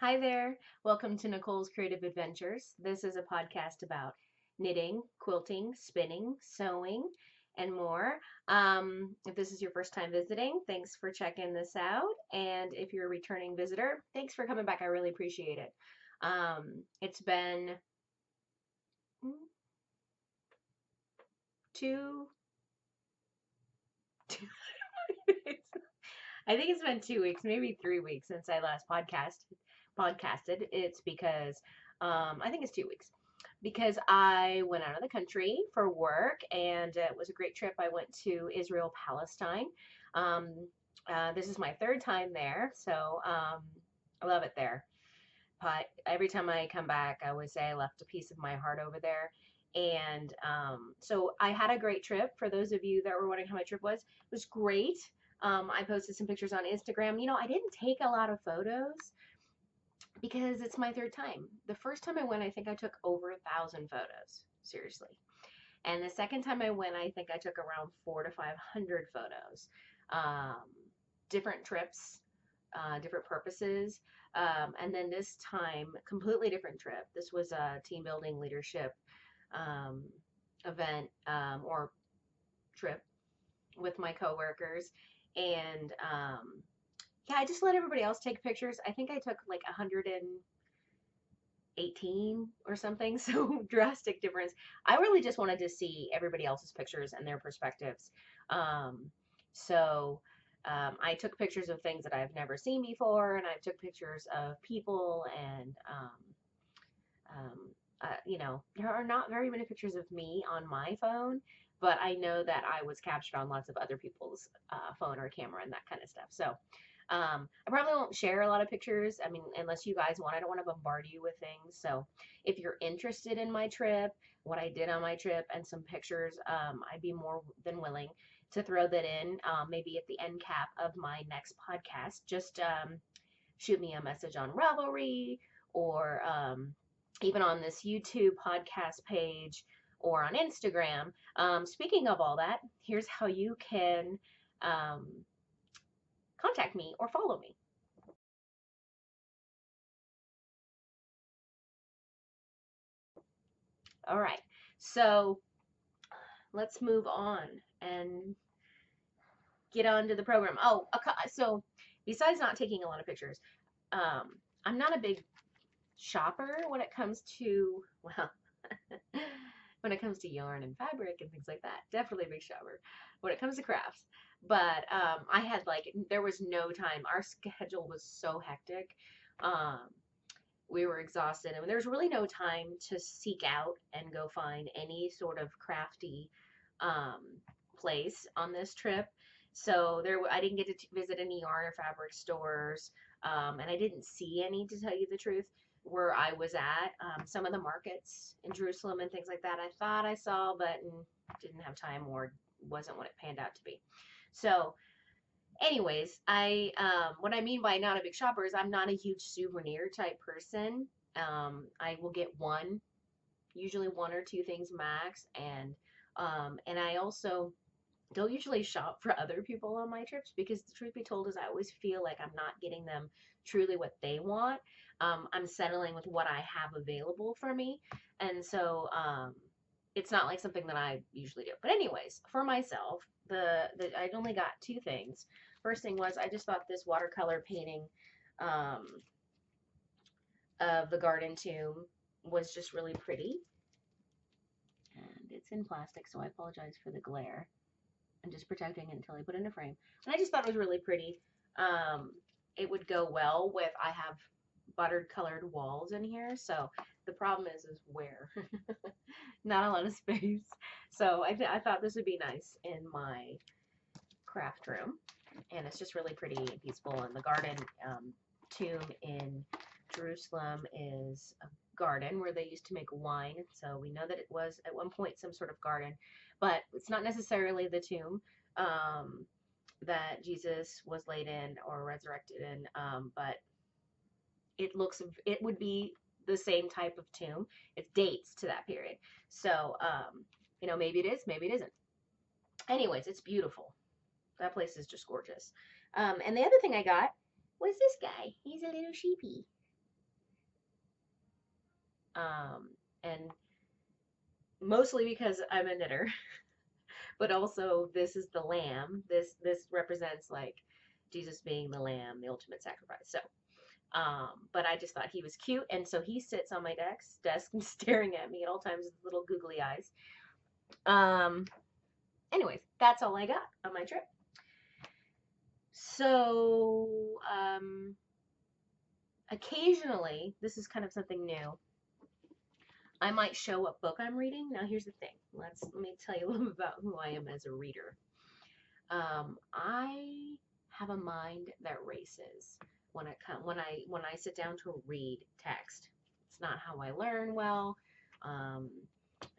Hi there. Welcome to Nicole's Creative Adventures. This is a podcast about knitting, quilting, spinning, sewing, and more. If this is your first time visiting, thanks for checking this out. And if you're a returning visitor, thanks for coming back. I really appreciate it. It's been mm, two, two I think it's been 2 weeks, maybe 3 weeks since I last podcasted. It's because I think it's 2 weeks because I went out of the country for work and it was a great trip. I went to Israel, Palestine. Um, this is my third time there, so I love it there. But every time I come back, I always say I left a piece of my heart over there. And so I had a great trip. For those of you that were wondering how my trip was, it was great. I posted some pictures on Instagram. I didn't take a lot of photos because it's my third time. The first time I went, I think I took over 1,000 photos. Seriously. And the second time I went, I think I took around 400 to 500 photos. Um, Different trips, different purposes. And then this time, completely different trip. This was a team building leadership um, event or trip with my coworkers. And yeah, I just let everybody else take pictures. I think I took like 118 or something. So drastic difference. I really just wanted to see everybody else's pictures and their perspectives. Um, so I took pictures of things that I've never seen before, and I took pictures of people, and um, there are not very many pictures of me on my phone, but I know that I was captured on lots of other people's phone or camera and that kind of stuff. So I probably won't share a lot of pictures. I mean, unless you guys want, I don't want to bombard you with things. So if you're interested in my trip, what I did on my trip, and some pictures, I'd be more than willing to throw that in, maybe at the end cap of my next podcast. Just shoot me a message on Ravelry or even on this YouTube podcast page or on Instagram. Speaking of all that, here's how you can um, contact me or follow me. All right, so let's move on and get on to the program. Oh, so besides not taking a lot of pictures, I'm not a big shopper when it comes to, well, when it comes to yarn and fabric and things like that. Definitely a big shopper when it comes to crafts. But I had there was no time. Our schedule was so hectic. Um, we were exhausted, and there was really no time to seek out and go find any sort of crafty um, place on this trip. So I didn't get to visit any yarn or fabric stores, and I didn't see any, to tell you the truth, where I was at. Some of the markets in Jerusalem and things like that I thought I saw, but didn't have time or wasn't what it panned out to be. So anyways, I what I mean by not a big shopper is I'm not a huge souvenir type person. I will get usually one or two things max, and I also don't usually shop for other people on my trips because the truth be told is I always feel like I'm not getting them truly what they want. I'm settling with what I have available for me, and so it's not like something that I usually do. But anyways, for myself, I only got two things. First thing was I just thought this watercolor painting um, of the garden tomb was just really pretty, and it's in plastic, so I apologize for the glare. I'm just protecting it until I put it in a frame. And I just thought it was really pretty. It would go well with, I have buttered colored walls in here, so the problem is where not a lot of space. So I thought this would be nice in my craft room, and it's just really pretty and peaceful. And the garden tomb in Jerusalem is a garden where they used to make wine, so we know that it was at one point some sort of garden, but it's not necessarily the tomb that Jesus was laid in or resurrected in, but it would be the same type of tomb. It dates to that period, so maybe it is, maybe it isn't. Anyways, it's beautiful. That place is just gorgeous. And the other thing I got was this guy. He's a little sheepy. And mostly because I'm a knitter, but also this is the lamb. This represents like Jesus being the lamb, the ultimate sacrifice. So, but I just thought he was cute, and so he sits on my desk staring at me at all times with little googly eyes. Um, anyways, that's all I got on my trip. So, occasionally, this is kind of something new. I might show what book I'm reading. Now, here's the thing. Let me tell you a little bit about who I am as a reader. I have a mind that races when I sit down to read text. It's not how I learn well. Um,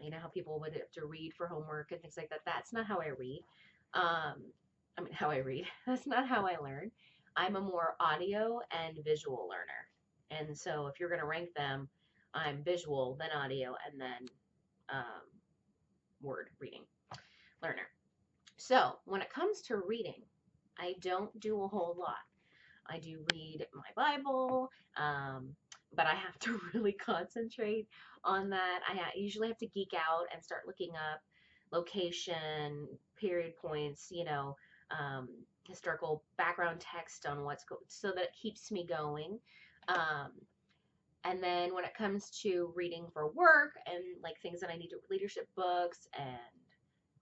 you know how people would have to read for homework and things like that. That's not how I read. How I read. That's not how I learn. I'm a more audio and visual learner. And so if you're going to rank them, I'm visual, then audio, and then um, word reading learner. So when it comes to reading, I don't do a whole lot. I do read my Bible, but I have to really concentrate on that. I usually have to geek out and start looking up location, period points, historical background text on so that it keeps me going. Um, and then when it comes to reading for work and like things that I need to leadership books and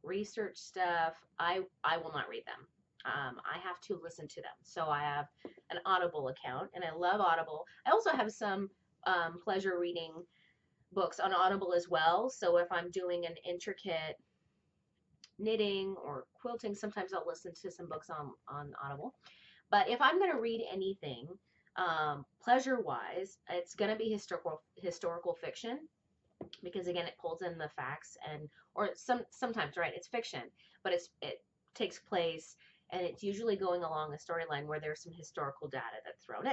research stuff, I will not read them. I have to listen to them. So I have an Audible account, and I love Audible. I also have some pleasure reading books on Audible as well. So if I'm doing an intricate knitting or quilting, sometimes I'll listen to some books on Audible. But if I'm going to read anything, pleasure-wise, it's going to be historical fiction, because again it pulls in the facts, and or sometimes, right, it's fiction, but it takes place, and it's usually going along a storyline where there's some historical data that's thrown in.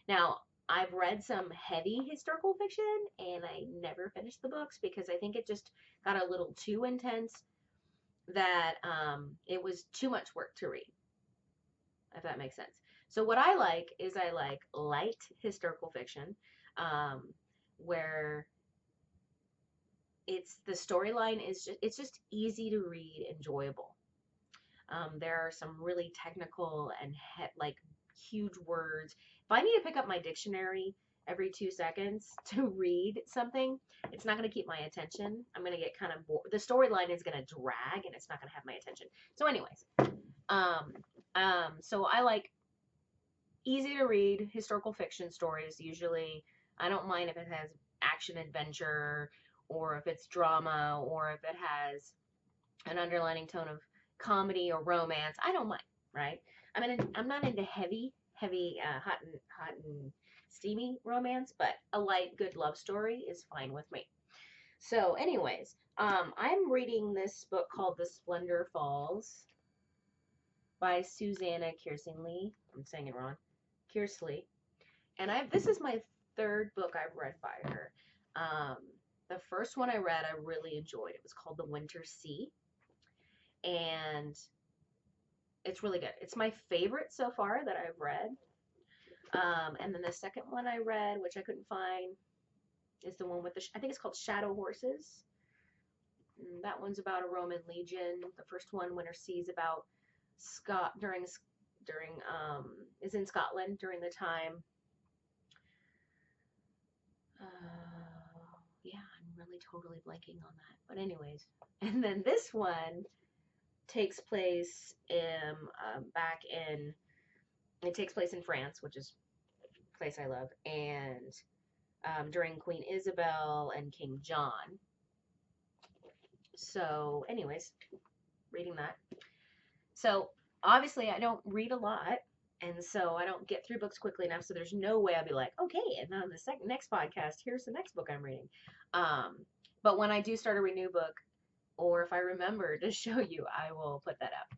Now, I've read some heavy historical fiction and I never finished the books because I think it just got a little too intense, that it was too much work to read, if that makes sense. So what I like is I like light historical fiction, where the storyline is just easy to read, enjoyable. There are some really technical and like huge words. If I need to pick up my dictionary every 2 seconds to read something, it's not going to keep my attention. I'm going to get kind of bored. The storyline is going to drag, and it's not going to have my attention. So, anyways, so I like easy to read historical fiction stories. Usually, I don't mind if it has action adventure, or if it's drama, or if it has an underlining tone of comedy or romance. I don't mind, right? I'm not into heavy, hot and steamy romance, but a light, good love story is fine with me. So, anyways, I'm reading this book called The Splendor Falls by Susanna Kearsley. I'm saying it wrong. Kearsley. And this is my third book I've read by her. The first one I read, I really enjoyed. It was called The Winter Sea. And it's really good. It's my favorite so far that I've read. And then the second one I read, which I couldn't find, is the one with I think it's called Shadow Horses. That one's about a Roman legion. The first one, Winter Sea, is about is in Scotland during the time. Yeah, I'm really totally blanking on that. But anyways, and then this one takes place it takes place in France, which is a place I love, and during Queen Isabel and King John. So, anyways, reading that. So, obviously, I don't read a lot, and so I don't get through books quickly enough, so there's no way I'll be like, okay, and on the next podcast, here's the next book I'm reading. But when I do start a new book, or if I remember to show you, I will put that up.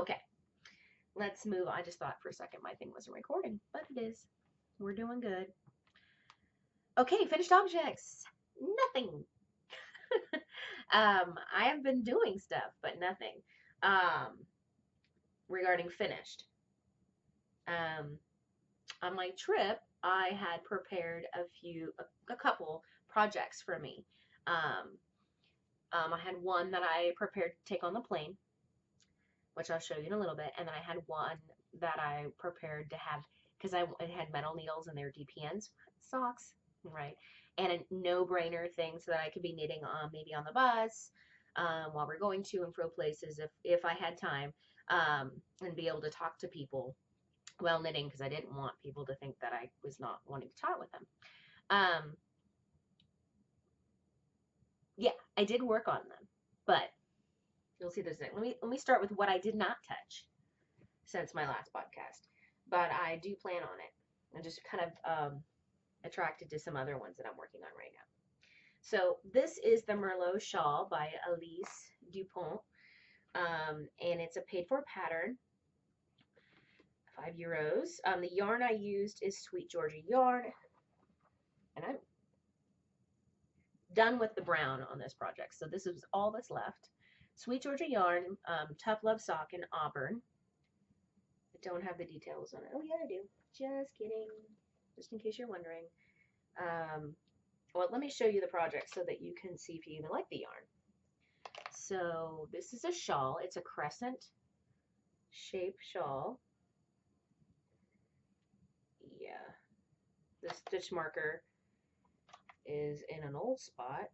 Okay, let's move on. I just thought for a second my thing wasn't recording, but it is. We're doing good. Okay, finished objects. Nothing. I have been doing stuff, but nothing. Regarding finished. On my trip, I had prepared a couple projects for me. I had one that I prepared to take on the plane, which I'll show you in a little bit, and then I had one that I prepared to have because it had metal needles and they were DPNs socks, right? And a no-brainer thing so that I could be knitting on maybe on the bus while we're going to and fro places if I had time, and be able to talk to people while knitting because I didn't want people to think that I was not wanting to talk with them. Yeah, I did work on them, but you'll see this thing. Let me start with what I did not touch since my last podcast, but I do plan on it. I'm just kind of attracted to some other ones that I'm working on right now. So this is the Merlot shawl by Elise Dupont, and it's a paid-for pattern, €5. The yarn I used is Sweet Georgia yarn, and I'm done with the brown on this project, so this is all that's left. Sweet Georgia yarn, Tough Love sock in auburn. I don't have the details on it. Oh yeah, I do. Just kidding. Just in case you're wondering. Well, let me show you the project so that you can see if you even like the yarn. So this is a shawl. It's a crescent shape shawl. Yeah. The stitch marker is in an old spot.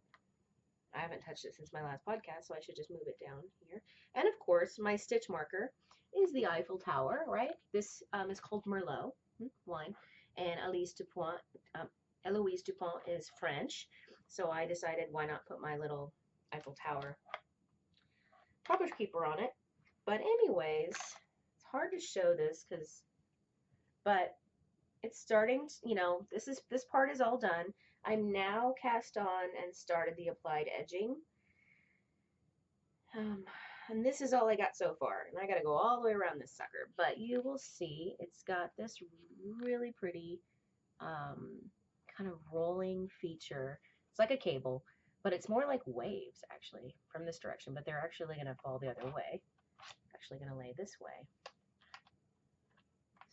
I haven't touched it since my last podcast, so I should just move it down here. And of course, my stitch marker is the Eiffel Tower, right? This is called Merlot wine, and Eloise Dupont is French, so I decided why not put my little Eiffel Tower proper keeper on it. But anyways, it's hard to show this but it's starting to, this part is all done. I'm now cast on and started the applied edging. And this is all I got so far, and I got to go all the way around this sucker, but you will see it's got this really pretty kind of rolling feature. It's like a cable, but it's more like waves actually from this direction, but they're actually going to fall the other way. Actually going to lay this way.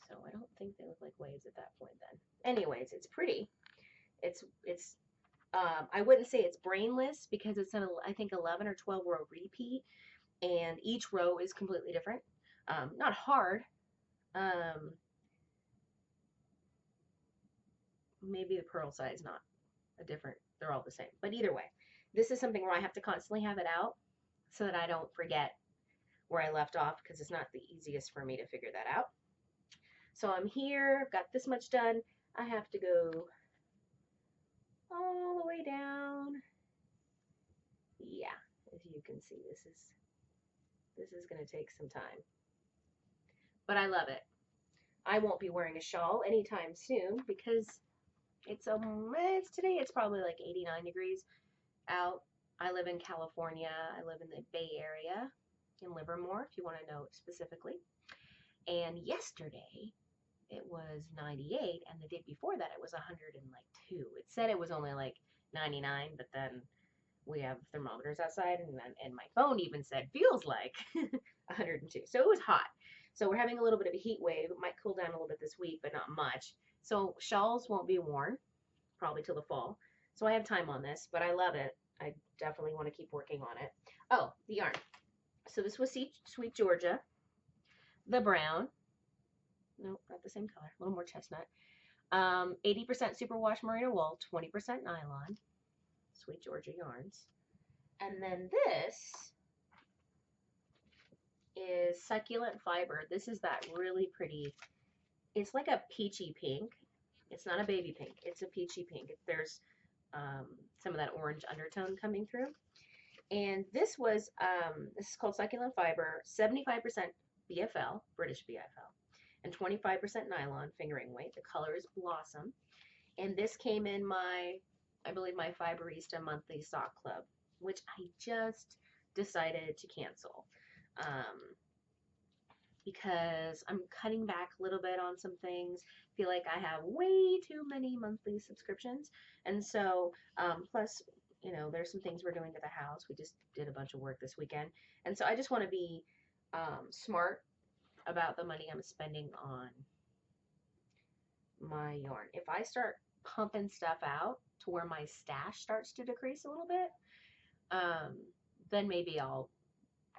So I don't think they look like waves at that point then. Anyways, it's pretty. It's I wouldn't say it's brainless because it's an, I think, 11 or 12 row repeat, and each row is completely different. Not hard. Maybe the purl size not a different. They're all the same. But either way, this is something where I have to constantly have it out so that I don't forget where I left off because it's not the easiest for me to figure that out. So I'm here. I've got this much done. I have to go all the way down. Yeah, as you can see, this is going to take some time. But I love it. I won't be wearing a shawl anytime soon because it's today it's probably like 89 degrees out. I live in California. I live in the Bay Area in Livermore, if you want to know specifically. And yesterday it was 98, and the day before that it was 102. It said it was only like 99, but then we have thermometers outside, and my phone even said feels like 102. So it was hot. So we're having a little bit of a heat wave. It might cool down a little bit this week, but not much. So shawls won't be worn probably till the fall. So I have time on this, but I love it. I definitely want to keep working on it. Oh, the yarn. So this was Sweet Georgia. The brown. Nope, not the same color. A little more chestnut. 80% superwash merino wool, 20% nylon. Sweet Georgia yarns. And then this is succulent fiber. This is that really pretty, it's like a peachy pink. It's not a baby pink. It's a peachy pink. There's some of that orange undertone coming through. And this is called succulent fiber, 75% BFL, British BFL, and 25% nylon fingering weight. The color is Blossom. And this came in I believe my Fiberista monthly sock club, which I just decided to cancel. Because I'm cutting back a little bit on some things. I feel like I have way too many monthly subscriptions. And so, plus, there's some things we're doing to the house. We just did a bunch of work this weekend. And so I just want to be smart about the money I'm spending on my yarn. If I start pumping stuff out to where my stash starts to decrease a little bit, then maybe I'll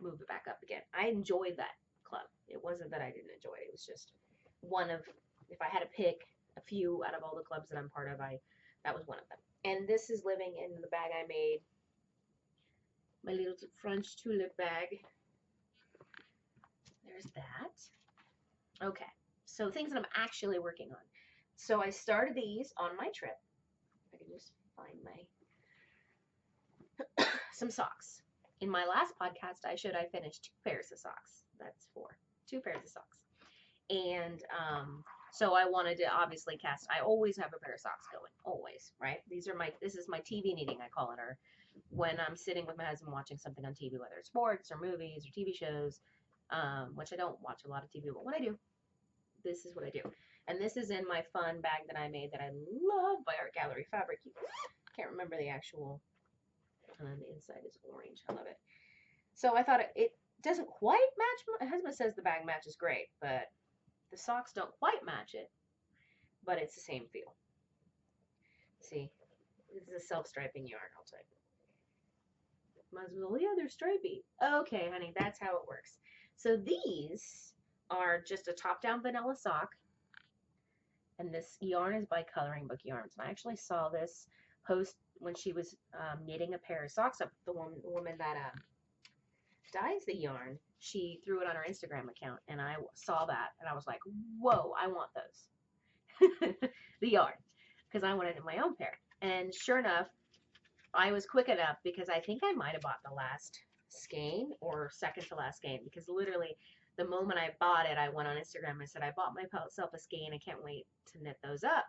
move it back up again. I enjoyed that club. It wasn't that I didn't enjoy it. It was just one of, if I had to pick a few out of all the clubs that I'm part of, that was one of them. And this is living in the bag I made, my little French tulip bag. There's that. Okay, so things that I'm actually working on. So I started these on my trip. If I can just find my some socks. In my last podcast, I finished 2 pairs of socks. That's 4. 2 pairs of socks. And so I wanted to obviously cast. I always have a pair of socks going, always, right? This is my TV knitting, I call it, or when I'm sitting with my husband watching something on TV, whether it's sports or movies or TV shows, which I don't watch a lot of TV, but when I do, this is what I do. And this is in my fun bag that I made that I love by Art Gallery Fabric. Can't remember the actual, and then the inside is orange. I love it. So I thought it doesn't quite match. My husband says the bag matches great, but the socks don't quite match it, but it's the same feel. See, this is a self-striping yarn, I'll tell you. Might as well, yeah, they're stripy. Okay, honey, that's how it works. So these are just a top-down vanilla sock, and this yarn is by Coloring Book Yarns. And I actually saw this post when she was knitting a pair of socks up. The woman that dyes the yarn, she threw it on her Instagram account, and I saw that, and I was like, whoa, I want those. The yarn, because I wanted my own pair. And sure enough, I was quick enough, because I think I might have bought the last skein or second to last skein, because literally the moment I bought it, I went on Instagram and said, I bought myself a skein. I can't wait to knit those up.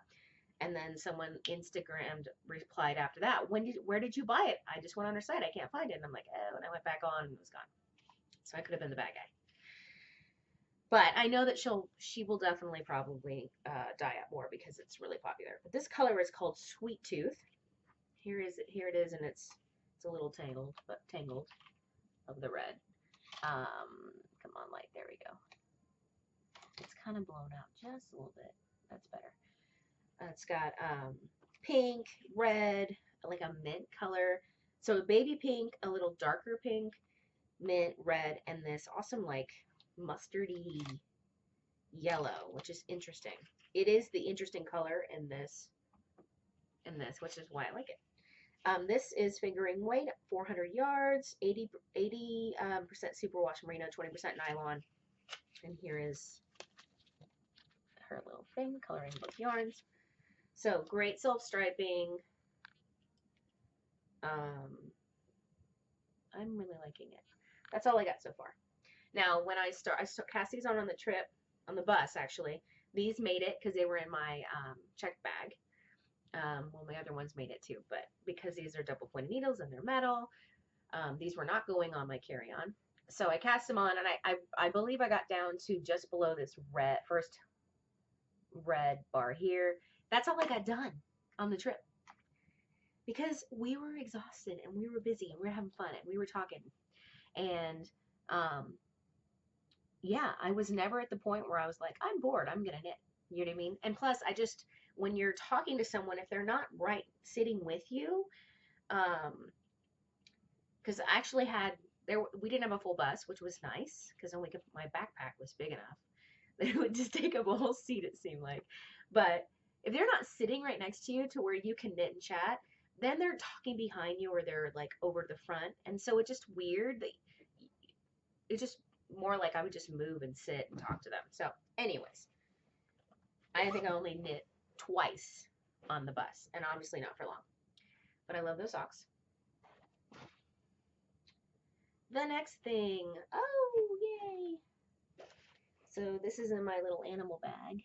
And then someone Instagrammed replied after that, where did you buy it? I just went on her site. I can't find it. And I'm like, oh, and I went back on and it was gone. So I could have been the bad guy. But I know that she will definitely probably dye up more because it's really popular. But this color is called Sweet Tooth. Here it is, and it's a little tangled of the red. Come on, light. There we go. It's kind of blown out just a little bit. That's better. It's got pink, red, like a mint color. So baby pink, a little darker pink, mint, red, and this awesome like mustardy yellow, which is interesting. It is the interesting color in this, which is why I like it. This is fingering weight, 400 yards, 80% superwash merino, 20% nylon. And here is her little thing, Coloring Book Yarns. So great self-striping. I'm really liking it. That's all I got so far. Now, when I cast these on the trip, on the bus actually. These made it because they were in my check bag. Well, my other ones made it too, but because these are double pointed needles and they're metal, these were not going on my carry-on. So I cast them on, and I believe I got down to just below this first red bar here. That's all I got done on the trip because we were exhausted and we were busy and we were having fun and we were talking. And yeah, I was never at the point where I was like, I'm bored, I'm gonna knit. You know what I mean? And plus, when you're talking to someone, if they're not right sitting with you, because I actually we didn't have a full bus, which was nice because my backpack was big enough that it would just take up a whole seat, it seemed like. But if they're not sitting right next to you to where you can knit and chat, then they're talking behind you or they're like over the front, and so it's just weird. It's just more like I would just move and sit and talk to them. So, anyways, I think I only knit twice on the bus, and obviously not for long. But I love those socks. The next thing, oh yay! So this is in my little animal bag.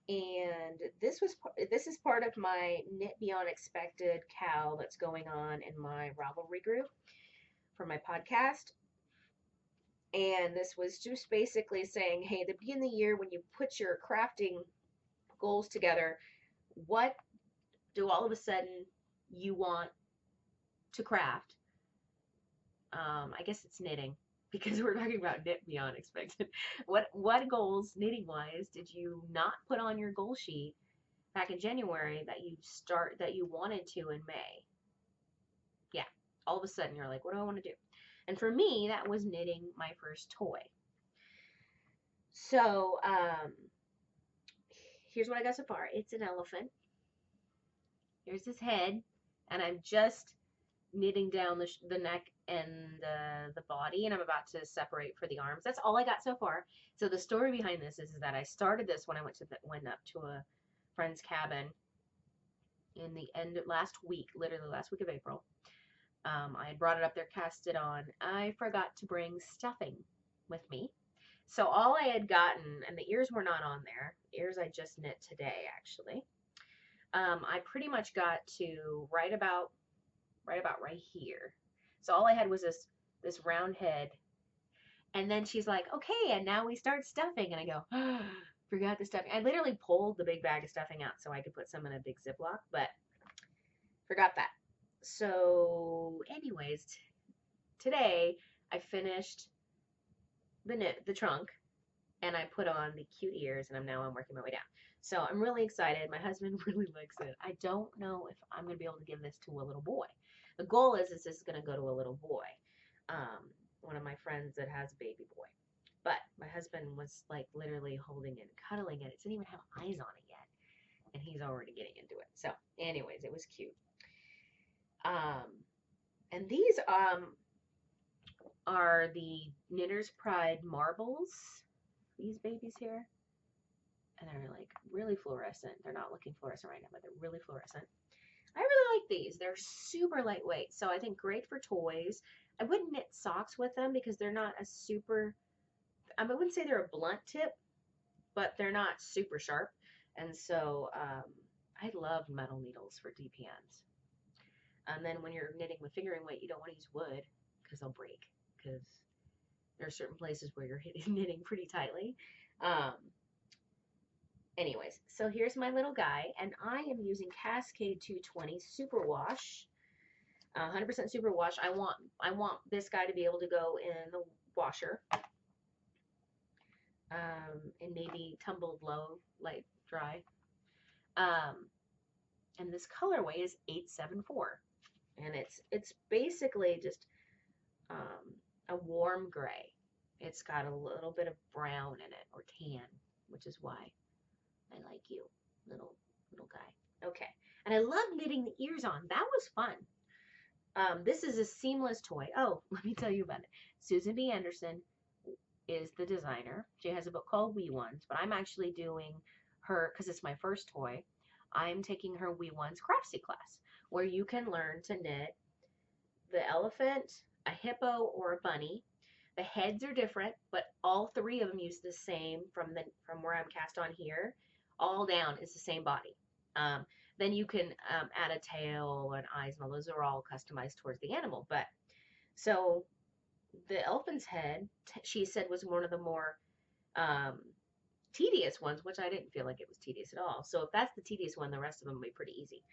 And this is part of my Knit Beyond Expected cow that's going on in my Ravelry group for my podcast. And this was just basically saying, hey, at the beginning of the year, when you put your crafting goals together, what do all of a sudden you want to craft? I guess it's knitting. because we're talking about knit beyond expected. What goals knitting wise did you not put on your goal sheet back in January that you wanted to in May? Yeah, all of a sudden you're like, what do I want to do? And for me, that was knitting my first toy. So here's what I got so far. It's an elephant. Here's his head, and I'm just knitting down the neck and the body, and I'm about to separate for the arms. That's all I got so far. So the story behind this is that I started this when I went up to a friend's cabin in the end of last week, literally last week of April. I had brought it up there, cast it on. I forgot to bring stuffing with me. So all I had gotten, and the ears were not on there. Ears I just knit today, actually. I pretty much got to right about right here. So all I had was this round head. And then she's like, okay, and now we start stuffing. And I go, oh, forgot the stuffing. I literally pulled the big bag of stuffing out so I could put some in a big Ziploc, but forgot that. So anyways, today I finished the trunk, and I put on the cute ears, and I'm working my way down. So I'm really excited. My husband really likes it. I don't know if I'm going to be able to give this to a little boy. The goal is this is going to go to a little boy, one of my friends that has a baby boy. But my husband was like literally holding it and cuddling it. It didn't even have eyes on it yet, and he's already getting into it. So anyways, it was cute. And these are the Knitter's Pride marbles. These babies here. And they're like really fluorescent. They're not looking fluorescent right now, but they're really fluorescent. I really like these. They're super lightweight, so I think great for toys. I wouldn't knit socks with them because they're not a super, I wouldn't say they're a blunt tip, but they're not super sharp. And so I love metal needles for DPNs. And then when you're knitting with fingering weight, you don't want to use wood because they'll break, because there are certain places where you're knitting pretty tightly. Anyways, so here's my little guy, and I am using Cascade 220 Superwash, 100% superwash. I want this guy to be able to go in the washer, and maybe tumbled low, light dry. And this colorway is 874, and it's basically just a warm gray. It's got a little bit of brown in it, or tan, which is why I like you, little guy. Okay, and I love knitting the ears on. That was fun. This is a seamless toy. Oh, let me tell you about it. Susan B. Anderson is the designer. She has a book called Wee Ones, but I'm actually doing her, because it's my first toy, I'm taking her Wee Ones Craftsy class, where you can learn to knit the elephant, a hippo, or a bunny. The heads are different, but all three of them use the same, from where I'm cast on here, all down is the same body. Then you can add a tail and eyes, and all those are all customized towards the animal. But so the elephant's head, she said, was one of the more tedious ones, which I didn't feel like it was tedious at all. So if that's the tedious one, the rest of them will be pretty easy.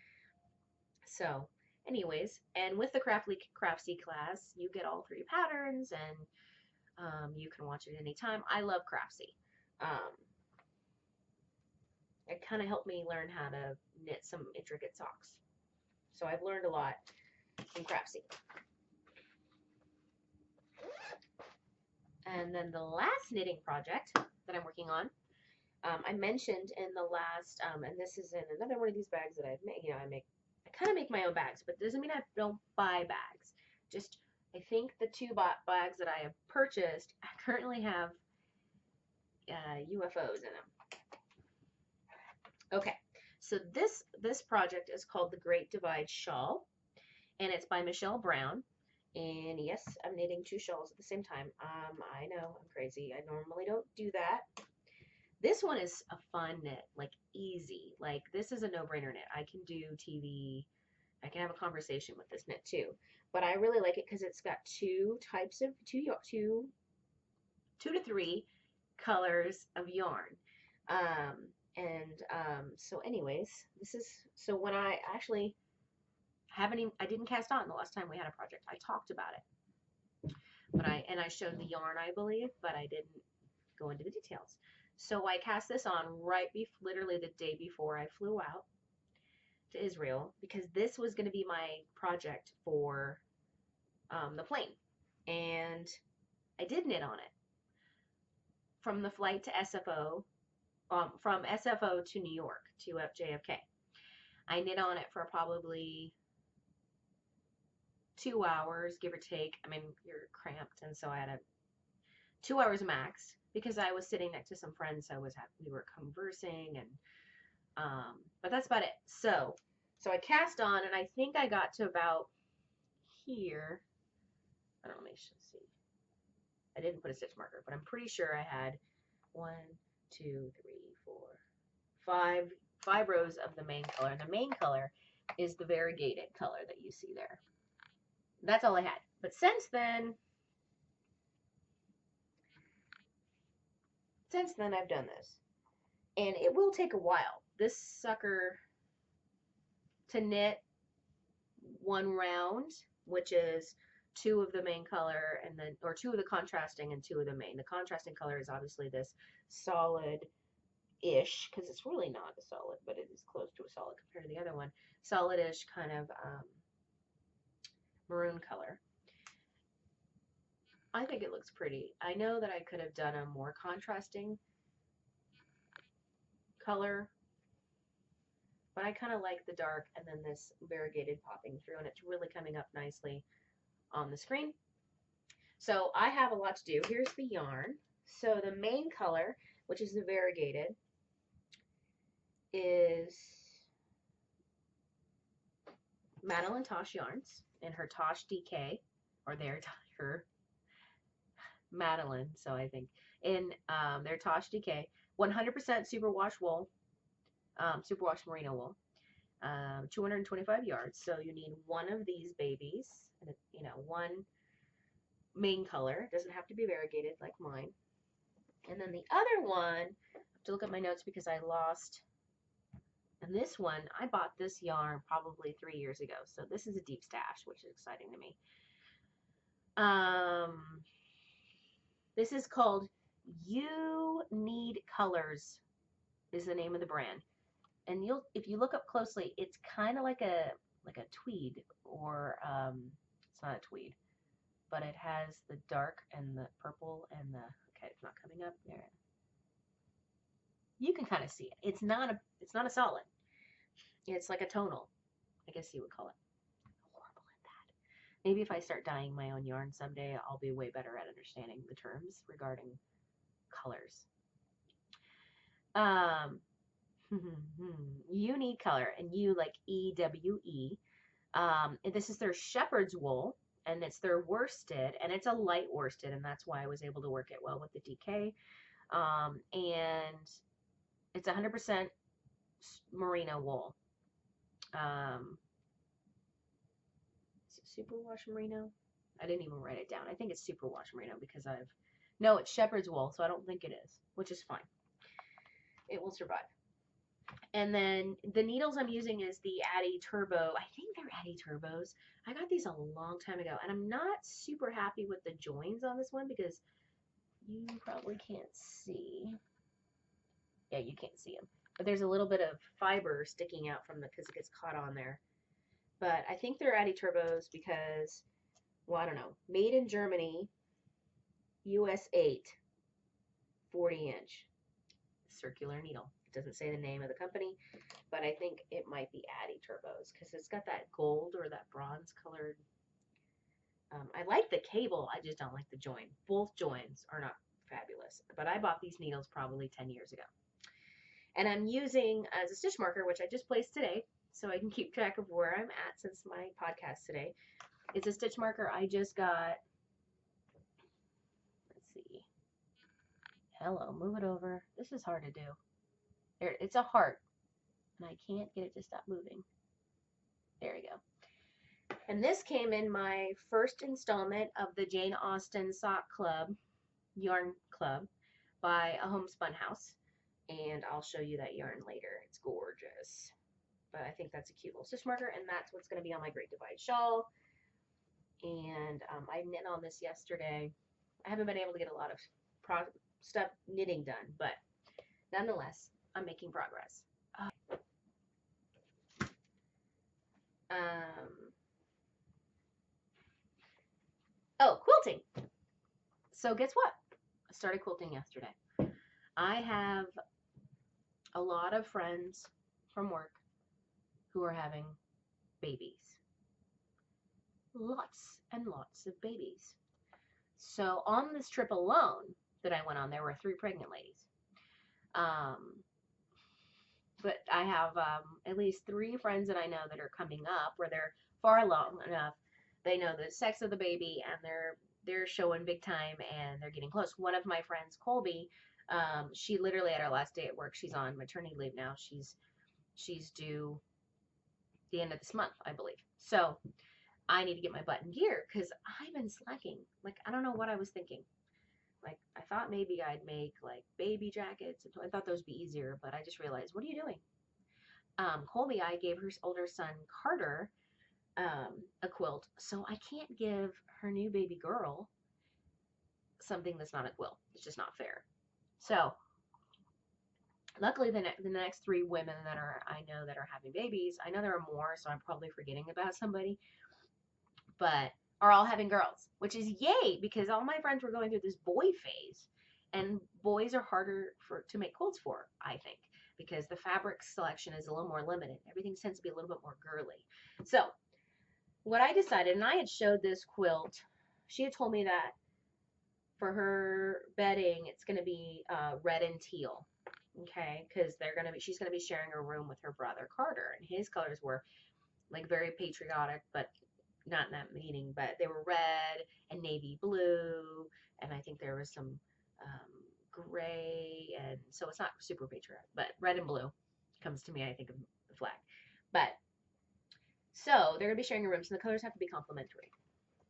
So anyways, and with the Craftsy class, you get all three patterns, and you can watch it anytime. I love Craftsy. It kind of helped me learn how to knit some intricate socks. So I've learned a lot from Craftsy. And then the last knitting project that I'm working on, I mentioned in the last, and this is in another one of these bags that I've made. You know, I kind of make my own bags, but it doesn't mean I don't buy bags. Just, I think the two bags that I have purchased currently have UFOs in them. Okay, so this project is called The Great Divide Shawl, and it's by Michelle Brown. And yes, I'm knitting two shawls at the same time. I know, I'm crazy. I normally don't do that. This one is a fun knit, like easy. Like, this is a no-brainer knit. I can do TV. I can have a conversation with this knit too. But I really like it because it's got two to three colors of yarn. So anyways, this is, so when I actually I didn't cast on the last time we had a project. I talked about it. but I showed the yarn, I believe, but I didn't go into the details. So I cast this on literally the day before I flew out to Israel, because this was going to be my project for the plane. And I did knit on it from the flight to SFO, from SFO to New York to JFK. I knit on it for probably 2 hours, give or take. I mean, you're cramped, and so I had 2 hours max, because I was sitting next to some friends. So we were conversing, and but that's about it. So I cast on, and I think I got to about here. I don't know, let me see. I didn't put a stitch marker, but I'm pretty sure I had 1, 2, 3, 4, 5 rows of the main color. And the main color is the variegated color that you see there. That's all I had. But since then I've done this. And it will take a while. This sucker, to knit one round, which is 2 of the main color, and then, or 2 of the contrasting and 2 of the main. The contrasting color is obviously this solid-ish, because it's really not a solid, but it is close to a solid compared to the other one. Solid-ish kind of maroon color. I think it looks pretty. I know that I could have done a more contrasting color, but I kind of like the dark and then this variegated popping through, and it's really coming up nicely on the screen. So I have a lot to do. Here's the yarn. So the main color, which is the variegated, is Madeline Tosh Yarns in her Tosh DK, or her Madeline, so I think, in their Tosh DK, 100% superwash wool, superwash merino wool, 225 yards. So you need one of these babies, and one main color. It doesn't have to be variegated like mine. And then the other one, I have to look at my notes because I lost. And this one, I bought this yarn probably 3 years ago. So this is a deep stash, which is exciting to me. This is called You Need Colors, is the name of the brand. And if you look up closely, it's kind of like a tweed, or it's not a tweed, but it has the dark and the purple and the, okay, it's not coming up there. You can kind of see it. It's not a solid. It's like a tonal, I guess you would call it. I'm horrible at that. Maybe if I start dyeing my own yarn someday, I'll be way better at understanding the terms regarding colors. You need color, and you like EWE. This is their shepherd's wool, and it's their worsted, and it's a light worsted, and that's why I was able to work it well with the DK. And it's 100% merino wool. Is it superwash merino? I didn't even write it down. I think it's superwash merino because no, it's shepherd's wool, so I don't think it is, which is fine. It will survive. And then the needles I'm using is the Addi Turbo. I think they're Addi Turbos. I got these a long time ago, and I'm not super happy with the joins on this one because you probably can't see. Yeah, you can't see them. But there's a little bit of fiber sticking out because it gets caught on there. But I think they're Addi Turbos because, well, I don't know. Made in Germany, US 8, 40-inch circular needle. Doesn't say the name of the company, but I think it might be Addi Turbos because it's got that gold or that bronze colored. I like the cable, I just don't like the join. Both joins are not fabulous, but I bought these needles probably 10 years ago. And I'm using as a stitch marker, which I just placed today, so I can keep track of where I'm at since my podcast today. It's a stitch marker I just got. Let's see. Hello, move it over. This is hard to do. It's a heart, and I can't get it to stop moving. There we go. And this came in my first installment of the Jane Austen Sock Club, Yarn Club, by a Homespun House. And I'll show you that yarn later. It's gorgeous. But I think that's a cute little stitch marker, and that's what's going to be on my Great Divide shawl. and I knit on this yesterday. I haven't been able to get a lot of stuff knitting done, but nonetheless, I'm making progress. Oh, quilting. So guess what? I started quilting yesterday. I have a lot of friends from work who are having babies. Lots and lots of babies. So on this trip alone that I went on, there were 3 pregnant ladies. But I have at least 3 friends that I know that are coming up where they're far along enough. They know the sex of the baby and they're showing big time and they're getting close. One of my friends, Colby, she literally at her last day at work, she's on maternity leave now. She's due the end of this month, I believe. So I need to get my butt in gear because I've been slacking. Like, I don't know what I was thinking. Like, I thought maybe I'd make like baby jackets. I thought those would be easier, but I just realized, what are you doing? Colby, I gave her older son Carter a quilt, so I can't give her new baby girl something that's not a quilt. It's just not fair. So luckily, the next 3 women that I know that are having babies, I know there are more, so I'm probably forgetting about somebody, but are all having girls, which is yay, because all my friends were going through this boy phase, and boys are harder to make quilts for, I think, because the fabric selection is a little more limited. Everything tends to be a little bit more girly. So what I decided, and I had showed this quilt, she had told me that for her bedding, it's going to be red and teal, okay, because she's going to be sharing a room with her brother Carter, and his colors were like very patriotic, but not in that meaning, but they were red and navy blue, and I think there was some gray, and so it's not super patriotic, but red and blue comes to me, I think, of the flag. But so they're gonna be sharing a room, so the colors have to be complementary.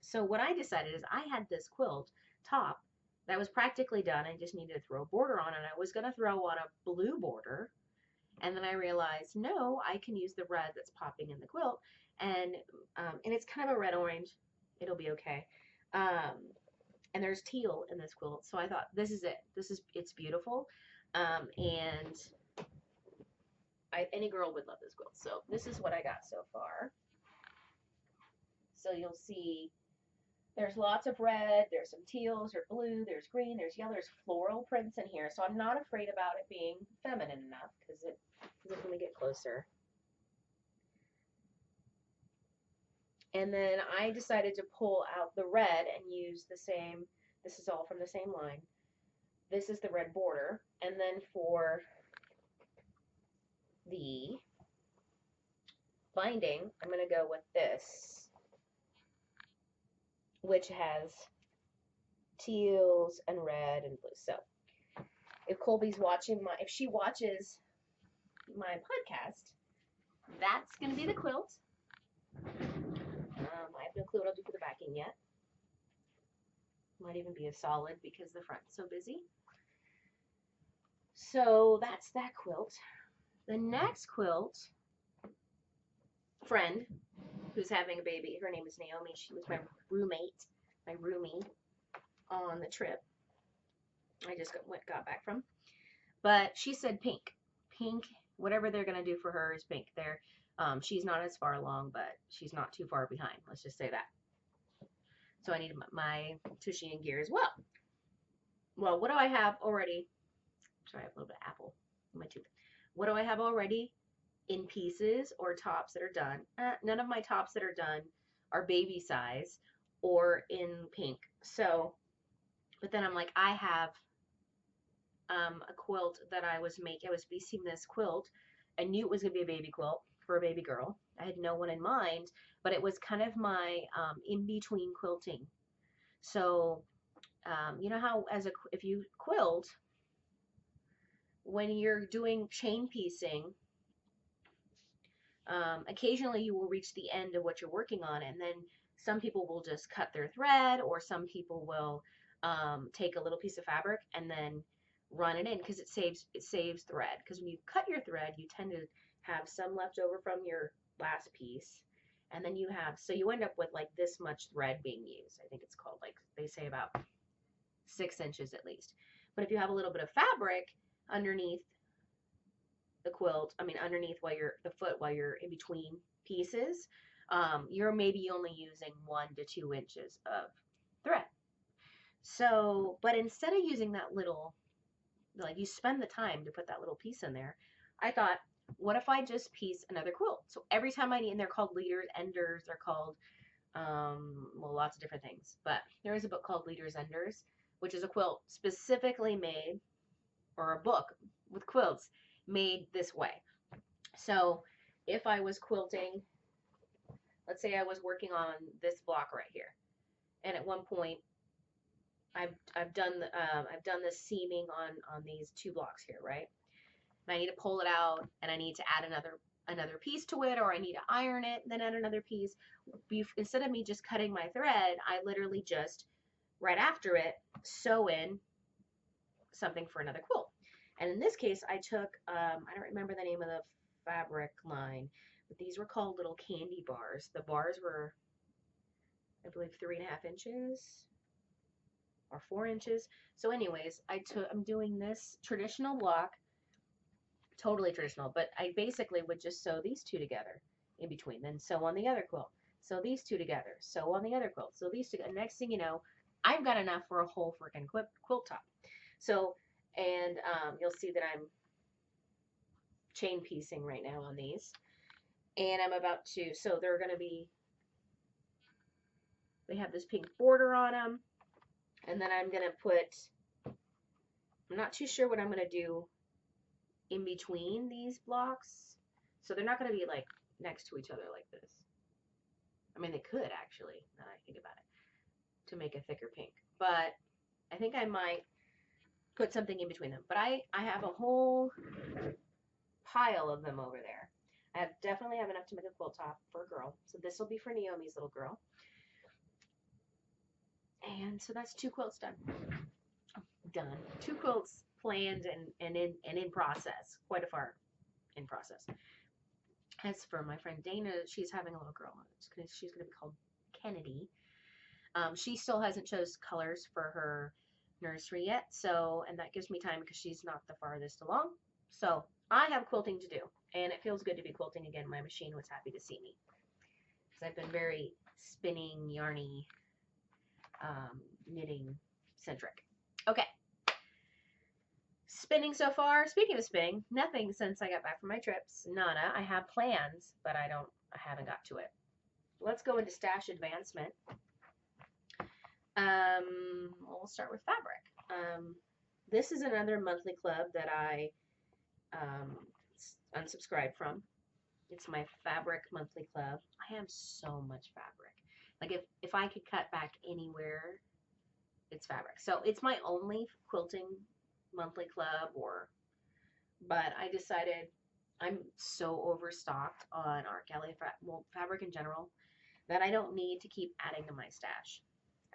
So what I decided is I had this quilt top that was practically done. I just needed to throw a border on, and I was gonna throw on a blue border, and then I realized, no, I can use the red that's popping in the quilt, and it's kind of a red orange. It'll be okay. And there's teal in this quilt, so I thought, this is it. It's beautiful, and any girl would love this quilt. So this is what I got so far. So you'll see there's lots of red, there's some teals, there's blue, there's green, there's yellow, there's floral prints in here. So I'm not afraid about it being feminine enough, because let me get closer. And then I decided to pull out the red and use the same, this is all from the same line. This is the red border. And then for the binding, I'm going to go with this, which has teals and red and blue. So if Colby's watching if she watches my podcast, that's going to be the quilt. I have no clue what I'll do for the backing yet. Might even be a solid because the front's so busy. So that's that quilt. The next quilt friend who's having a baby, her name is Naomi. She was my roommate, my roomie on the trip I just got back from. But she said pink. Pink, whatever they're going to do for her is pink. She's not as far along, but she's not too far behind. Let's just say that. So I need my tushy and gear as well. Well, what do I have already? Sorry, I have a little bit of apple in my tooth. What do I have already in pieces or tops that are done? None of my tops that are done are baby size or in pink. So, but then I'm like, I have a quilt that I was piecing this quilt. I knew it was going to be a baby quilt for a baby girl. I had no one in mind, but it was kind of my in-between quilting. So, you know how if you quilt, when you're doing chain piecing, occasionally you will reach the end of what you're working on, and then some people will just cut their thread, or some people will take a little piece of fabric and then run it in, because it saves thread. Because when you cut your thread, you tend to have some left over from your last piece, And then you have, so you end up with like this much thread being used. I think it's called, like they say, about 6 inches at least. But if you have a little bit of fabric underneath the quilt, I mean underneath the foot while you're in between pieces, you're maybe only using 1 to 2 inches of thread. So, but instead of using that little, like you spend the time to put that little piece in there, I thought, what if I just piece another quilt? So every time I need, and they're called leaders, enders, they're called, well, lots of different things, but there is a book called Leaders, Enders, which is a quilt specifically made, or a book with quilts made this way. So if I was quilting, let's say I was working on this block right here, and at one point I've done the seaming on these 2 blocks here, right? And I need to pull it out, and I need to add another piece to it, or I need to iron it, then add another piece. Instead of me just cutting my thread, I literally just, right after it, sew in something for another quilt. And in this case, I took, I don't remember the name of the fabric line, but these were called little candy bars. The bars were, I believe, 3.5 inches or 4 inches. So anyways, I'm doing this traditional block, totally traditional, but I basically would just sew these 2 together in between, then sew on the other quilt, sew these 2 together, sew on the other quilt, sew these 2 together. Next thing you know, I've got enough for a whole freaking quilt top. So, and you'll see that I'm chain piecing right now on these, and I'm about to, so they're going to be, they have this pink border on them, and then I'm going to put, I'm not too sure what I'm going to do in between these blocks. So they're not going to be like next to each other like this. I mean, they could actually, now that I think about it, to make a thicker pink. But I think I might put something in between them. But I have a whole pile of them over there. I definitely have enough to make a quilt top for a girl. So this will be for Naomi's little girl. And so that's 2 quilts done. 2 quilts planned and in process. Quite a far in process. As for my friend Dana, she's having a little girl. She's going to be called Kennedy. She still hasn't chose colors for her nursery yet, so, and that gives me time because she's not the farthest along. So I have quilting to do, and it feels good to be quilting again. My machine was happy to see me because I've been very spinning, yarny, knitting centric. Okay. Spinning so far. Speaking of spinning, nothing since I got back from my trips. Nada. I have plans, but I haven't got to it. Let's go into stash advancement. We'll start with fabric. This is another monthly club that I unsubscribed from. It's my fabric monthly club. I have so much fabric. Like if I could cut back anywhere, it's fabric. So it's my only quilting monthly club, but I decided I'm so overstocked on art gallery fabric in general that I don't need to keep adding to my stash.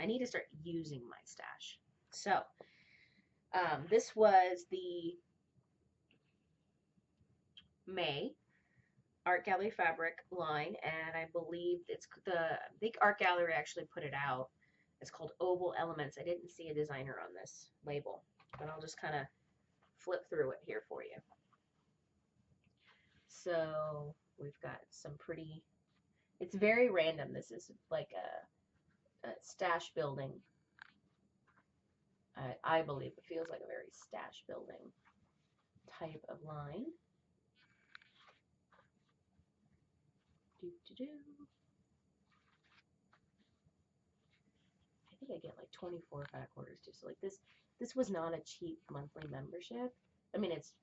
I need to start using my stash. So this was the May Art Gallery fabric line, and I believe I think Art Gallery actually put it out. It's called Oval Elements. I didn't see a designer on this label, but I'll just kind of flip through it here for you. So we've got some pretty, it's very random. This is like a stash building. I believe it feels like a very stash building type of line. I think I get like 24 fat quarters too. So like this was not a cheap monthly membership. I mean, it's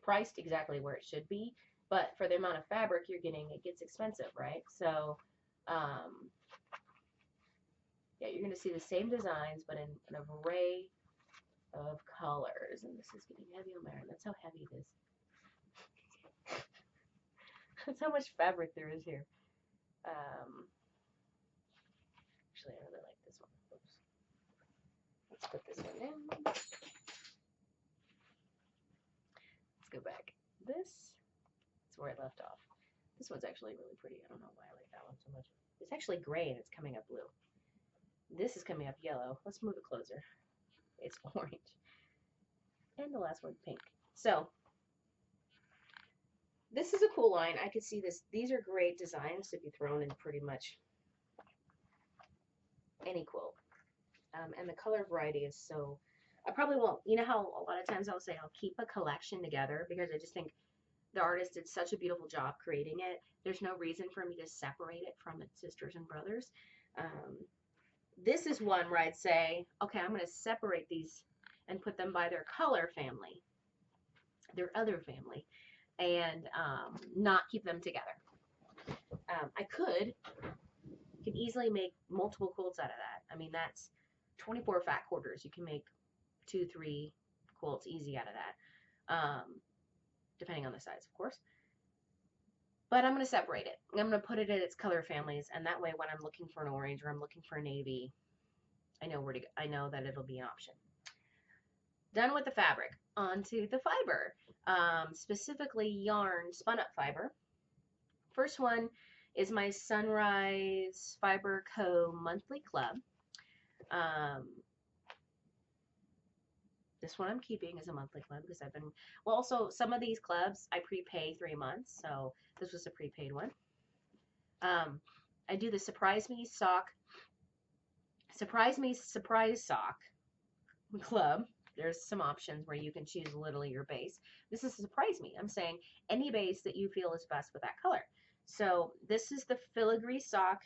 priced exactly where it should be, but for the amount of fabric you're getting, it gets expensive, right? So, yeah, you're going to see the same designs, but in an array of colors. And this is getting heavy on my arm. That's how heavy it is. That's how much fabric there is here. Actually, I really like this one. Oops. Let's put this one down. Let's go back. This is where I left off. This one's actually really pretty. I don't know why I like that one so much. It's actually gray and it's coming up blue. This is coming up yellow. Let's move it closer. It's orange. And the last one, pink. So, this is a cool line. I could see this. These are great designs to be thrown in pretty much any quilt. And the color variety is so... I probably won't... You know how a lot of times I'll say I'll keep a collection together because I just think the artist did such a beautiful job creating it. There's no reason for me to separate it from its sisters and brothers. This is one where I'd say, okay, I'm going to separate these and put them by their color family, their other family, and not keep them together. I could easily make multiple quilts out of that. I mean, that's 24 fat quarters. You can make 2-3 quilts easy out of that, depending on the size, of course. But I'm going to separate it. I'm going to put it in its color families, and that way when I'm looking for an orange or I'm looking for a navy, I know where to go. I know that it'll be an option. Done with the fabric. Onto the fiber, specifically yarn spun up fiber. First one is my Sunrise Fiber Co. monthly club. This one I'm keeping as a monthly club because I've been, well, also some of these clubs I prepay 3 months, so this was a prepaid one. I do the Surprise Me Surprise Sock club. There's some options where you can choose literally your base. This is Surprise Me. I'm saying any base that you feel is best with that color. So this is the Filigree Sock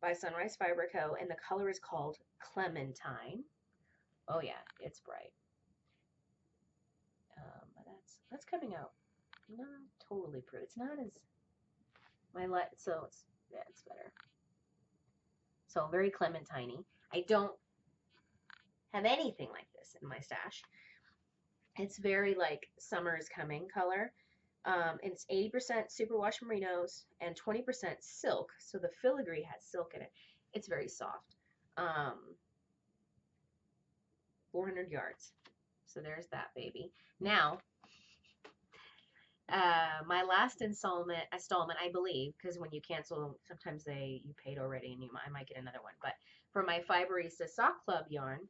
by Sunrise Fiber Co. And the color is called Clementine. Oh yeah, it's bright. But that's coming out not totally pretty. It's not as my light, so it's, yeah, it's better. So very Clementine-y. I don't have anything like this in my stash. It's very like summer is coming color. It's 80% superwash merinos and 20% silk. So the filigree has silk in it. It's very soft. 400 yards. So there's that baby. Now, my last installment, I believe, because when you cancel, sometimes you paid already, and I might get another one. But for my Fiberista Sock Club yarn,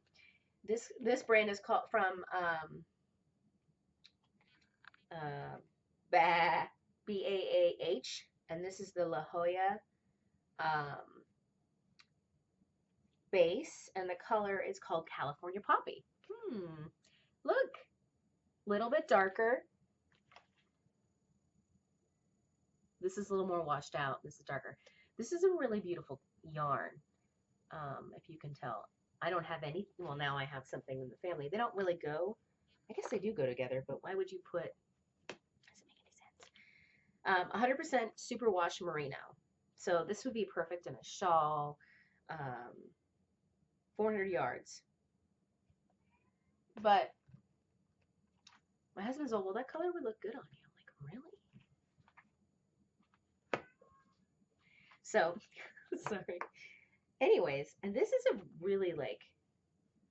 this brand is called from BAAH, and this is the La Jolla base, and the color is called California Poppy. Look, little bit darker. This is a little more washed out. This is darker. This is a really beautiful yarn, if you can tell. I don't have any, well, now I have something in the family. They don't really go, I guess they do go together, but why would you put, doesn't make any sense. 100% superwash merino. So this would be perfect in a shawl, 400 yards. But my husband's all, well, that color would look good on you. I'm like, really? So, sorry. Anyways, and this is a really like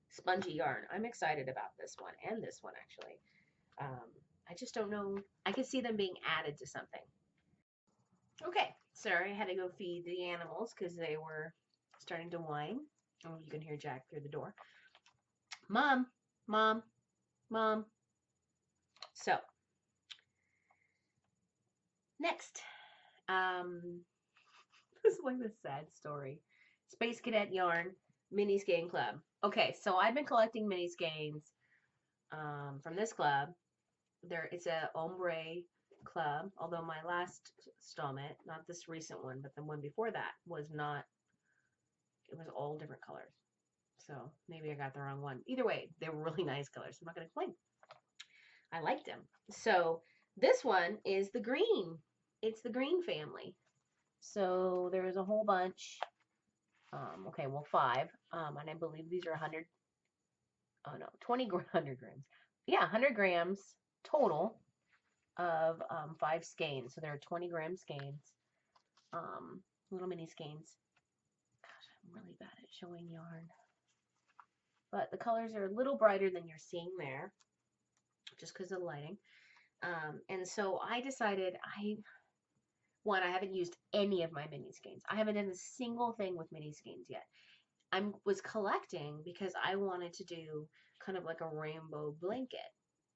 spongy yarn. I'm excited about this one and this one actually. I just don't know. I could see them being added to something. Okay, sorry, I had to go feed the animals because they were starting to whine. Oh, you can hear Jack through the door. Mom, Mom, Mom. So, next. This is like the sad story. Space Cadet Yarn Mini Skein Club. Okay, so I've been collecting mini skeins from this club. It's a ombre club, although my last installment, not this recent one, but the one before that, was not, it was all different colors. So maybe I got the wrong one. Either way, they were really nice colors. I'm not going to complain. I liked them. So this one is the green. It's the green family. So there's a whole bunch. Okay, well, 5. And I believe these are 100. Oh no, 100 grams. Yeah, 100 grams total of 5 skeins. So there are 20-gram skeins. Little mini skeins. Gosh, I'm really bad at showing yarn. But the colors are a little brighter than you're seeing there, just because of the lighting. And so I decided I haven't used any of my mini skeins. I haven't done a single thing with mini skeins yet. Was collecting because I wanted to do kind of like a rainbow blanket.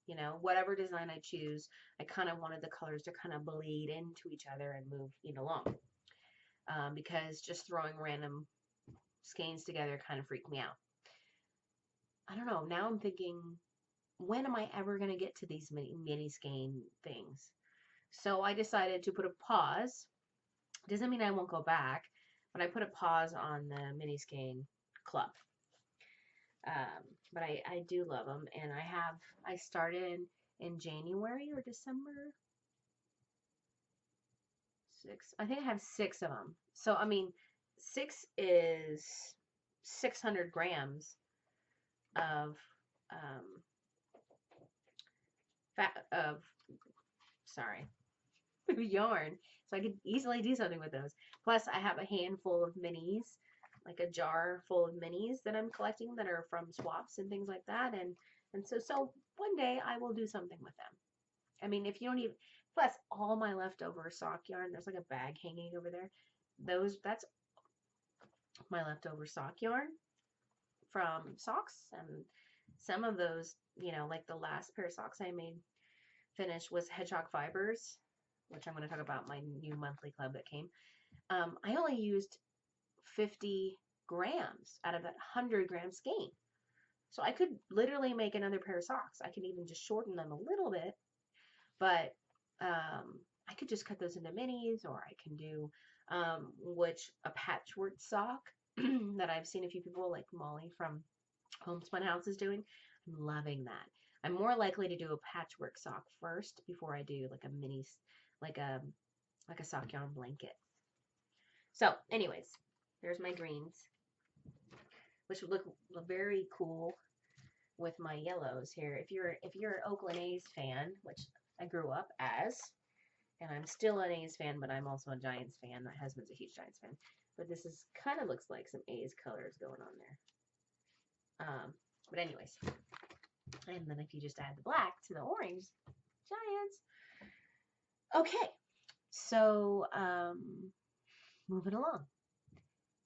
You know, whatever design I choose, I kind of wanted the colors to kind of bleed into each other and move, along. Because just throwing random skeins together kind of freaked me out. I don't know. Now I'm thinking, when am I ever going to get to these mini skein things? So I decided to put a pause. Doesn't mean I won't go back, but I put a pause on the mini skein club. But I do love them, and I started in January or December. I think I have 6 of them. So I mean, 6 is 600 grams of fat of sorry yarn. So I could easily do something with those. Plus, I have a handful of minis, like a jar full of minis that I'm collecting that are from swaps and things like that. And so one day I will do something with them. I mean, if you don't even, plus all my leftover sock yarn, there's like a bag hanging over there. That's my leftover sock yarn from socks, and some of those, like the last pair of socks I made finish was Hedgehog fibers, which I'm going to talk about my new monthly club that came. I only used 50 grams out of that 100-gram skein. So I could literally make another pair of socks. I can even just shorten them a little bit, but I could just cut those into minis, or I can do a patchwork sock that I've seen a few people like Molly from Homespun House is doing. I'm loving that. I'm more likely to do a patchwork sock first before I do like a mini, like a sock yarn blanket. So, anyways, there's my greens, which would look very cool with my yellows here. If you're an Oakland A's fan, which I grew up as, and I'm still an A's fan, but I'm also a Giants fan. My husband's a huge Giants fan. But this is kind of looks like some A's colors going on there. But anyways, and then if you just add the black to the orange, Giants. Okay, so moving along.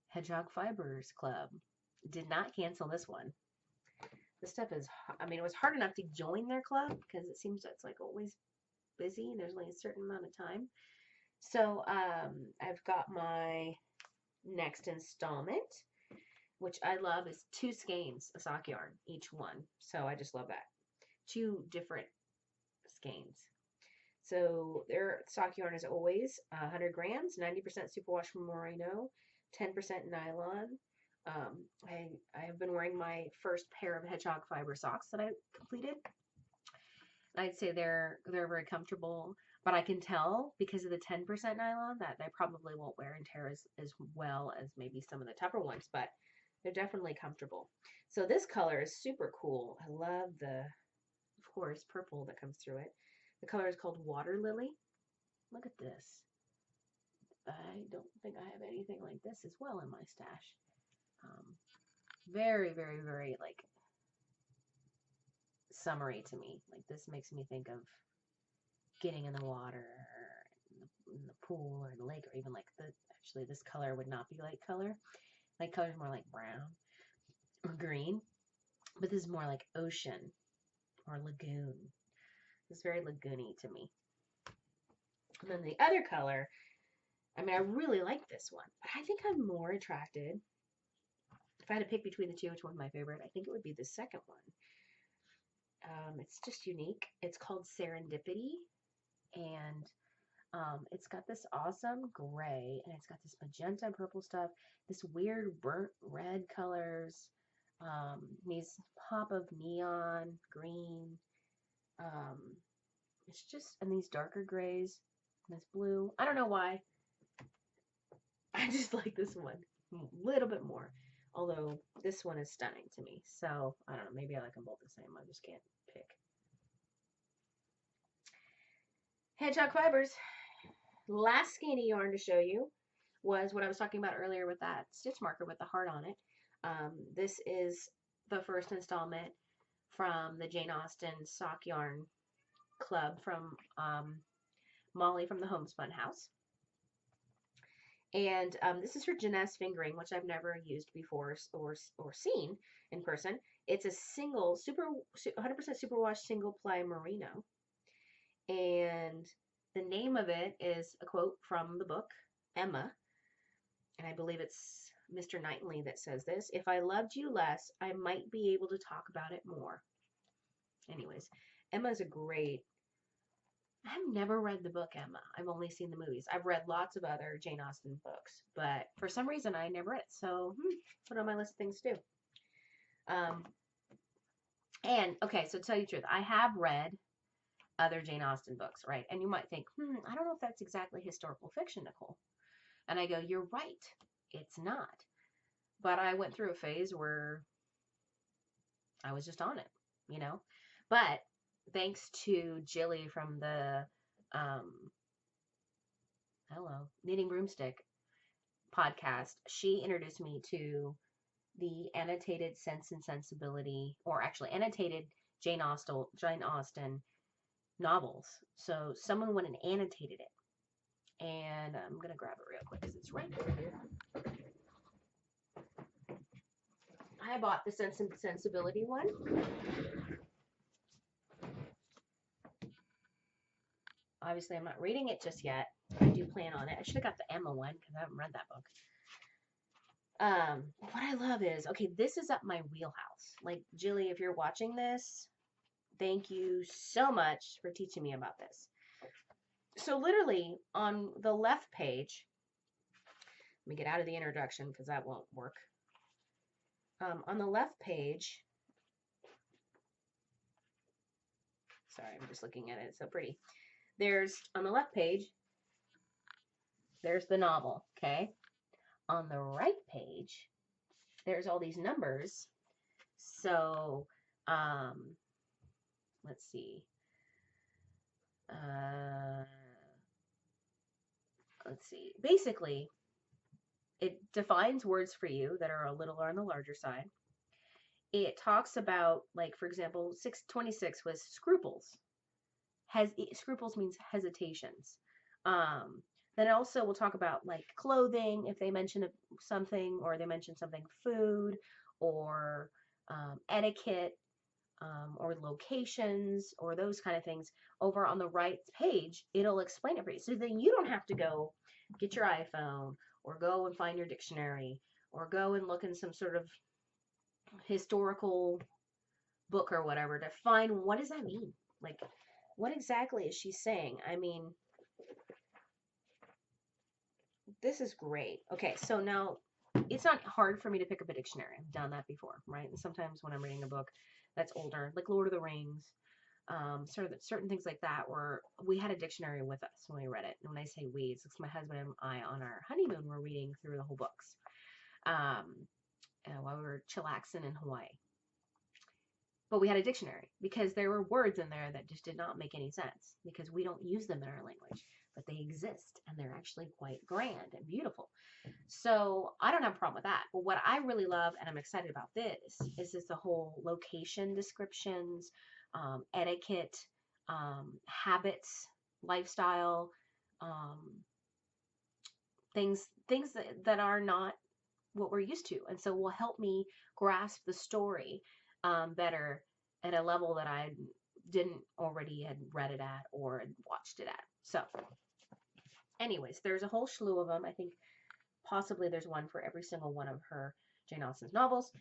Hedgehog Fibers Club did not cancel this one. This stuff is, it was hard enough to join their club because it seems it's like always busy and there's only a certain amount of time. So I've got my next installment, which I love, is 2 skeins of sock yarn, each one. So I just love that. 2 different skeins. So their sock yarn is always 100 grams, 90% superwash merino, 10% nylon. I have been wearing my first pair of Hedgehog fiber socks that I completed. I'd say they're very comfortable, but I can tell because of the 10% nylon that they probably won't wear and tear as well as maybe some of the tougher ones, but they're definitely comfortable. So this color is super cool. I love the, of course, purple that comes through it. The color is called Water Lily. Look at this. I don't think I have anything like this as well in my stash. Very, very, very, like, summery to me. Like, this makes me think of getting in the water, in the pool, or the lake, or even like actually this color would not be light color. Light color is more like brown or green, but this is more like ocean or lagoon. It's very lagoony to me. And then the other color, I really like this one, but I think I'm more attracted. If I had to pick between the two, which one's my favorite, I think it would be the second one. It's just unique. It's called Serendipity, and it's got this awesome gray, and it's got this magenta purple stuff, this weird burnt red colors, these pop of neon green. It's just, and these darker grays, and this blue. I don't know why. I just like this one a little bit more. Although this one is stunning to me. So, I don't know. Maybe I like them both the same. I just can't pick. Hedgehog fibers. Last skeiny yarn to show you was what I was talking about earlier with that stitch marker with the heart on it. This is the first installment from the Jane Austen sock yarn club from Molly from the Homespun House. And this is for Jeunesse fingering, which I've never used before or seen in person. It's a single, 100% superwash single ply merino. And the name of it is a quote from the book, Emma. And I believe it's Mr. Knightley that says this. If I loved you less, I might be able to talk about it more. Anyways, Emma's a great. I've never read the book Emma. I've only seen the movies. I've read lots of other Jane Austen books, but for some reason I never read it. So put it on my list of things to do. And okay, so to tell you the truth, I have read other Jane Austen books, right? And you might think, I don't know if that's exactly historical fiction, Nicole. And I go, you're right. It's not. But I went through a phase where I was just on it, you know? But thanks to Jilly from the Knitting Broomstick podcast, she introduced me to the annotated Sense and Sensibility, or actually annotated Jane Austen novels. So someone went and annotated it. And I'm going to grab it real quick because it's right over here. I bought the Sense and Sensibility one. Obviously, I'm not reading it just yet. I do plan on it. I should have got the Emma one because I haven't read that book. What I love is, okay, this is up my wheelhouse. Like, Jilly, if you're watching this, thank you so much for teaching me about this. So literally on the left page, let me get out of the introduction because that won't work. On the left page, sorry, I'm just looking at it. It's so pretty. There's, on the left page, there's the novel, okay? On the right page, there's all these numbers. So, let's see. Let's see. Basically, it defines words for you that are a little on the larger side. It talks about, like, for example, 626 was scruples. Scruples means hesitations. Then also we'll talk about like clothing, if they mention something, or they mention something food, or etiquette, or locations, or those kind of things. Over on the right page, it'll explain it for you. So then you don't have to go get your iPhone, or go and find your dictionary, or go and look in some sort of historical book or whatever to find what does that mean? Like, what exactly is she saying? I mean, this is great. Okay, so now it's not hard for me to pick up a dictionary. I've done that before, right? And sometimes when I'm reading a book that's older, like Lord of the Rings, certain things like that, where we had a dictionary with us when we read it. And when I say we, it's my husband and I on our honeymoon were reading through the whole books while we were chillaxing in Hawaii. But we had a dictionary because there were words in there that just did not make any sense because we don't use them in our language, but they exist and they're actually quite grand and beautiful. So I don't have a problem with that. But what I really love, and I'm excited about this, is the whole location descriptions, etiquette, habits, lifestyle, things that are not what we're used to. And so will help me grasp the story better at a level that I didn't already had read it at or had watched it at. So anyways, there's a whole slew of them. I think possibly there's one for every single one of her Jane Austen's novels.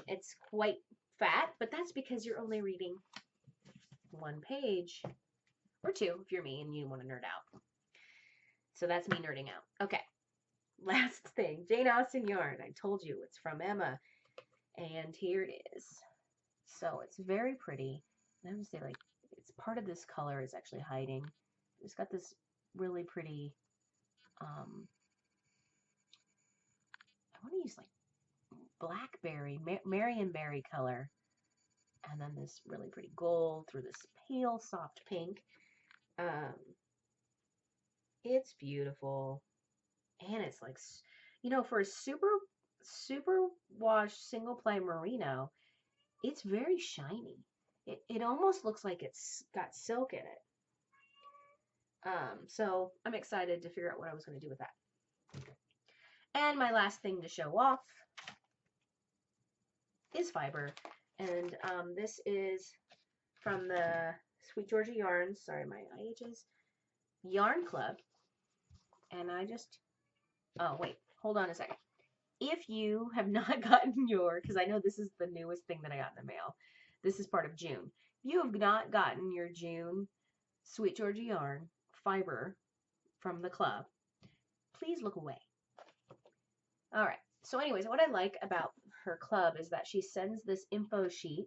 It's quite fat, but that's because you're only reading one page or two if you're me and you want to nerd out. So that's me nerding out. Okay. Last thing, Jane Austen yarn. I told you it's from Emma. And here it is. So it's very pretty. And I would say, like, it's part of this color is actually hiding. It's got this really pretty, I want to use like blackberry, Marionberry color. And then this really pretty gold through this pale, soft pink. It's beautiful. And it's like, you know, for a super wash single ply merino, it's very shiny. It almost looks like it's got silk in it. So I'm excited to figure out what I was going to do with that. And my last thing to show off is fiber. And this is from the Sweet Georgia Yarns. Sorry, my IH's Yarn Club. And oh, wait, hold on a second. If you have not gotten because I know this is the newest thing that I got in the mail. This is part of June. If you have not gotten your June Sweet Georgia Yarn fiber from the club, please look away. All right. So anyways, what I like about her club is that she sends this info sheet.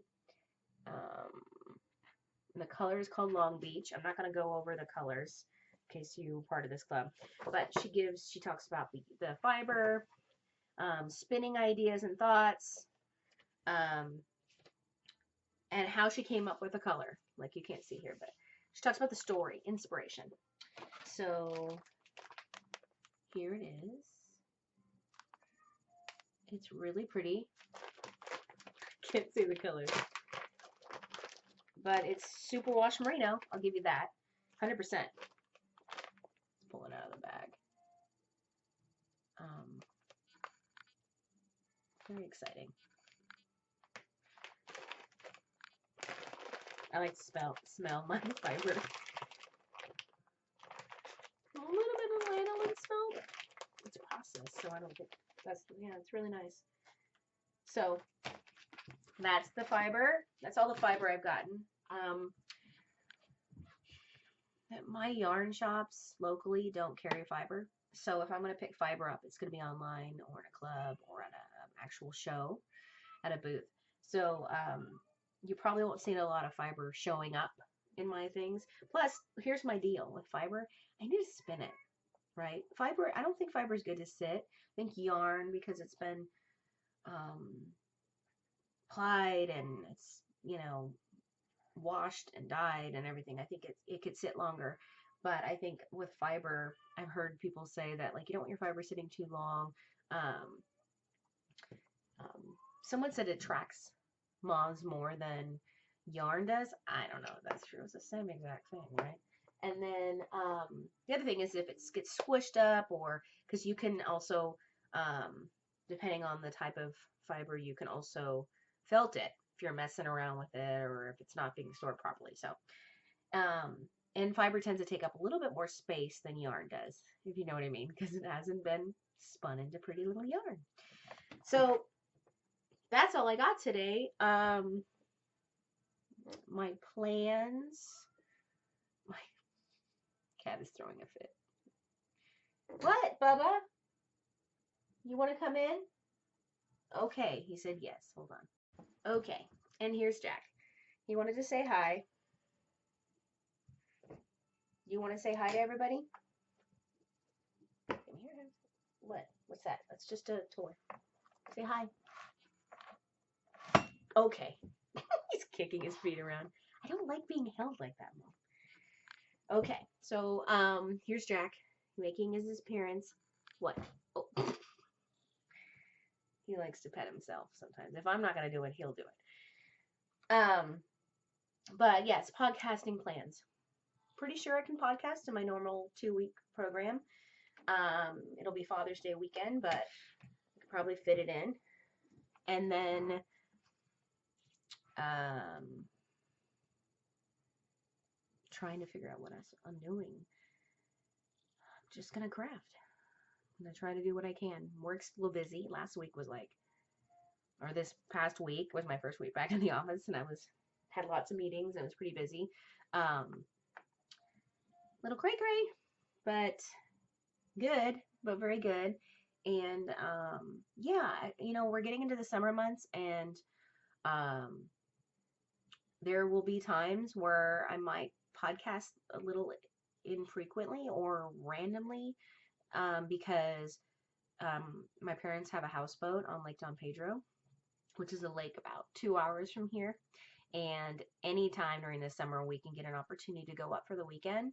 The color is called Long Beach. I'm not going to go over the colors in case you're part of this club, but she talks about the fiber, spinning ideas and thoughts, and how she came up with the color. Like you can't see here, but she talks about the story, inspiration. So here it is. It's really pretty. Can't see the colors. But it's superwash merino. I'll give you that. 100%. Let's pull it out of the bag. Very exciting. I like to smell my fiber. A little bit of lanolin smell, but it's processed, so I don't think it's really nice. So that's the fiber. That's all the fiber I've gotten. My yarn shops locally don't carry fiber. So if I'm going to pick fiber up, it's going to be online or in a club or at an actual show at a booth. So you probably won't see a lot of fiber showing up in my things. Plus, here's my deal with fiber. I need to spin it, right? Fiber, I don't think fiber is good to sit. I think yarn, because it's been plied and it's, washed and dyed and everything. I think it could sit longer. But I think with fiber, I've heard people say that, like, you don't want your fiber sitting too long. Someone said it attracts moths more than yarn does. I don't know if that's true. It's the same exact thing, right? And then the other thing is if it gets squished up, or because you can also, depending on the type of fiber, you can also felt it if you're messing around with it or if it's not being stored properly. So, and fiber tends to take up a little bit more space than yarn does, if you know what I mean, because it hasn't been spun into pretty little yarn. So that's all I got today. My plans. My cat is throwing a fit. What, Bubba? You want to come in? Okay, he said yes. Hold on. Okay, and here's Jack. He wanted to say hi. You want to say hi to everybody? Come here. What? What's that? That's just a toy. Say hi. Okay. He's kicking his feet around. I don't like being held like that, Mom. Okay, so here's Jack making his appearance. What? Oh. He likes to pet himself sometimes. If I'm not going to do it, he'll do it. But yes, podcasting plans. Pretty sure I can podcast in my normal 2-week program. It'll be Father's Day weekend, but I could probably fit it in. And then trying to figure out what else I'm doing. I'm just going to craft. I'm going to try to do what I can. Work's a little busy. This past week was my first week back in the office, and had lots of meetings, and it was pretty busy. Little cray-cray, but good, but very good. And yeah, we're getting into the summer months, and there will be times where I might podcast a little infrequently or randomly, because my parents have a houseboat on Lake Don Pedro, which is a lake about 2 hours from here. And anytime during the summer we can get an opportunity to go up for the weekend,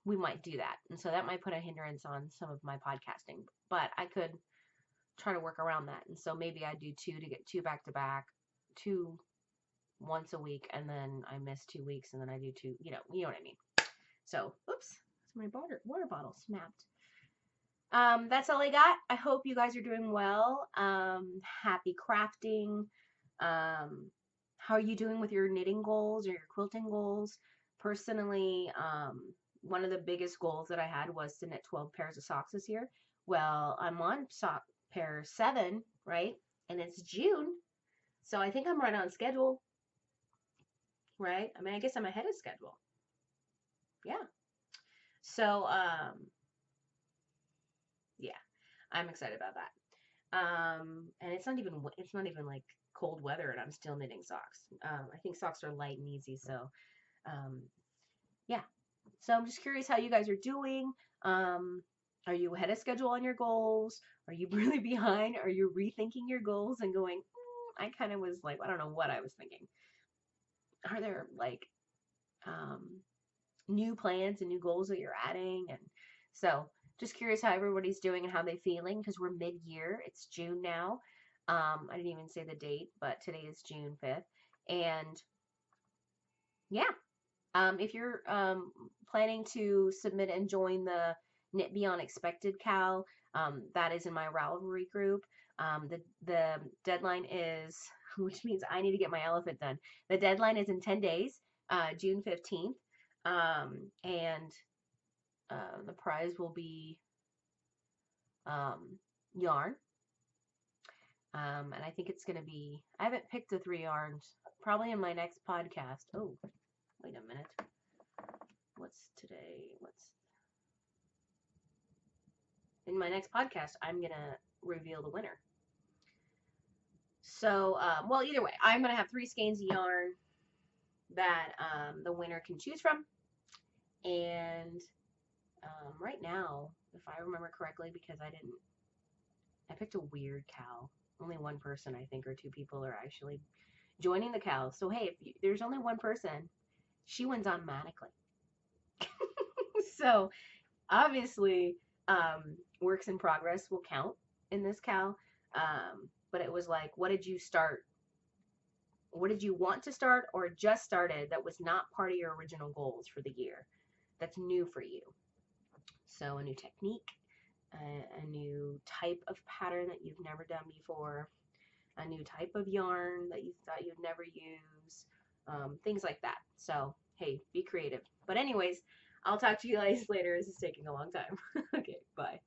we might do that. And so that might put a hindrance on some of my podcasting, but I could try to work around that. And so maybe I do 2 to get 2 back to back, 2 once a week, and then I miss 2 weeks, and then I do 2, you know what I mean. So, oops, my water bottle snapped. That's all I got. I hope you guys are doing well. Happy crafting. How are you doing with your knitting goals or your quilting goals? Personally, one of the biggest goals that I had was to knit 12 pairs of socks this year. Well, I'm on sock pair 7, right? And it's June. So I think I'm right on schedule, right? I mean, I guess I'm ahead of schedule. Yeah. So, yeah, I'm excited about that. And it's not even like cold weather and I'm still knitting socks. I think socks are light and easy. So, yeah. So I'm just curious how you guys are doing. Are you ahead of schedule on your goals? Are you really behind? Are you rethinking your goals and going, I kind of was like, I don't know what I was thinking. Are there like, new plans and new goals that you're adding? And so just curious how everybody's doing and how they're feeling, because we're mid-year. It's June now. I didn't even say the date, but today is June 5th. And yeah, if you're planning to submit and join the Knit Beyond Expected Cal, that is in my Ravelry group. The deadline is, which means I need to get my elephant done. The deadline is in 10 days, June 15th. And the prize will be yarn. And I think it's going to be, I haven't picked the 3 yarns, probably in my next podcast. Oh, wait a minute. What's today? In my next podcast, I'm going to reveal the winner. So, well, either way, I'm going to have 3 skeins of yarn that the winner can choose from. And right now, if I remember correctly, because I picked a weird cow. Only one person, I think, or 2 people are actually joining the cow. So, hey, if there's only one person, she wins automatically. So, obviously, works in progress will count in this cow. But it was like, what did you start? What did you want to start or just started that was not part of your original goals for the year? That's new for you. So, a new technique, a new type of pattern that you've never done before, a new type of yarn that you thought you'd never use, things like that. So, hey, be creative. But anyways, I'll talk to you guys later. This is taking a long time. Okay, bye.